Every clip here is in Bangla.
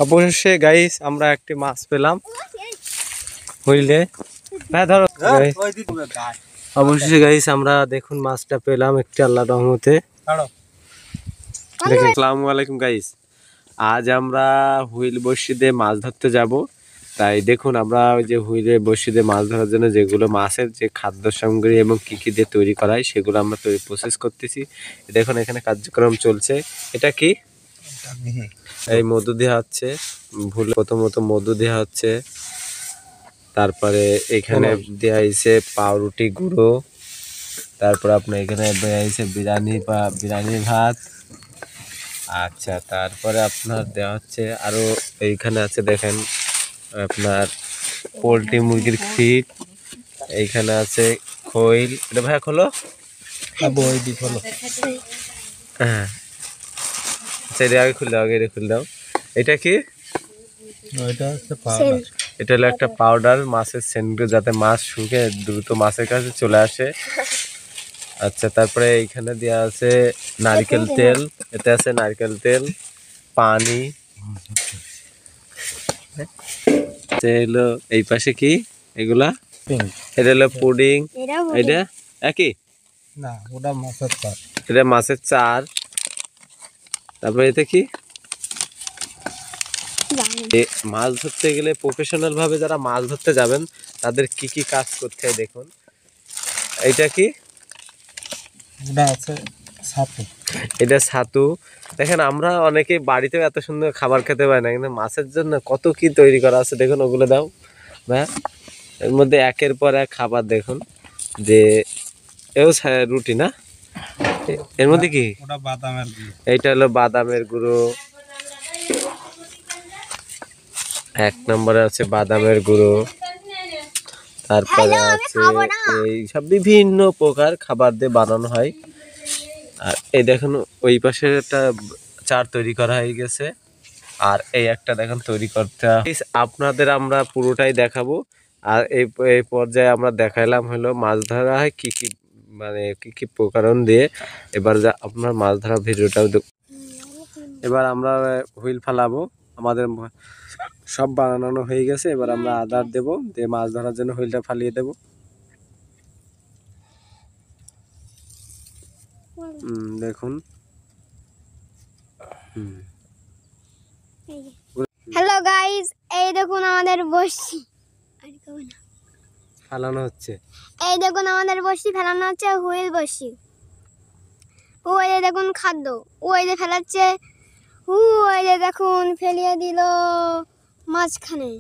অবশেষে গাইস আমরা একটি মাছ পেলাম হইলে ধরো অবশেষে গাইস আমরা দেখুন মাছটা পেলাম একটি আল্লাহর রহমতে। দেখেন আসসালামু আলাইকুম গাইস, আজ আমরা হুইল বড়শি দিয়ে মাছ ধরতে যাব। তাই দেখুন আমরা ওই যে হুইলে বড়শি দিয়ে মাছ ধরার জন্য যেগুলো মাছের যে খাদ্য সামগ্রী এবং কি কি দিয়ে তৈরি করা হয় সেগুলো আমরা প্রসেস করতেছি। দেখুন এখানে কার্যক্রম চলছে। এটা কি এই মধু দেওয়া হচ্ছে, ভুলে প্রথমত মধু দেওয়া হচ্ছে, তারপরে এখানে দেওয়া হয়েছে পাউরুটি গুঁড়ো, তারপর আপনার এখানে দেওয়া হয়েছে বিরিয়ানি ভাত। আচ্ছা, তারপরে আপনার দেওয়া হচ্ছে আরো এইখানে আছে দেখেন আপনার পোলট্রি মুরগির ফিড, এইখানে আছে খৈল। এটা ভাইয়া খোলো, হ্যাঁ সেটা আগে খুলে দাও, আগে খুলে দাও। এটা কি? এটা হলো একটা পাউডার মাছের সেন্ট, যাতে মাছ শুকে দ্রুত মাছের কাছে চলে আসে। আচ্ছা, তারপরে এইখানে দেওয়া আছে নারকেল তেল, এতে আছে নারকেল তেল, পানি। হলো এই পাশে কি এগুলা? এটা হলো পুডিং। এটা একই না, ওটা মাছের চার। এটা মাছের চার। তারপরে এতে কি? মাছ ধরতে গেলে প্রফেশনাল ভাবে যারা মাছ ধরতে যাবেন তাদের কি কি কাজ করতে হয় দেখুন। এইটা কি? ওটা আছে ছাতু। এটা ছাতু। দেখেন আমরা অনেকে বাড়িতেও এত সুন্দর খাবার খেতে পারি না, কিন্তু মাছের জন্য কত কি তৈরি করা আছে দেখুন। ওগুলো দাও ভাইয়া। এর মধ্যে একের পর এক খাবার দেখুন, যে এও রুটি না, এর মধ্যে কি? ওটা বাদামের গুঁড়ো। এইটা হলো বাদামের গুঁড়ো, এক নম্বরে আছে বাদামের গুঁড়ো। তারপরে আছে এই সব বিভিন্ন প্রকার খাবার দিয়ে বানানো হয়। আর এই দেখুন ওই পাশে একটা চার তৈরি করা হয়ে গেছে, আর এই একটা দেখুন তৈরি করতে। আপনাদের আমরা পুরোটাই দেখাবো। আর এই পর্যায়ে আমরা দেখাইলাম হলো মাছ ধরা হয় কি কি, মানে কি কি প্রকরণ দিয়ে। এবার যা আপনার মাছ ধরা ভিডিওটাও এবার আমরা হুইল ফালাবো। আমাদের সব বানানো হয়ে গেছে, এবার আমরা আদার দেব, দিয়ে মাছ ধরার জন্য হুইলটা ফালিয়ে দেব। দেখুন। হ্যালো গাইস, এই দেখুন আমাদের বড়শি ফালানো হচ্ছে। এই দেখুন আমাদের বড়শি ফেলানো হচ্ছে, হুইল বড়শি। ওই যে দেখুন খাদ্য, ওই যে ফেলাচ্ছে, ওই যে দেখুন ফেলিয়ে দিল মাঝখানে।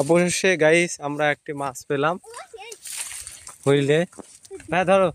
অবশেষে গাইস আমরা একটি মাছ পেলাম হুইলে। হ্যাঁ ধরো।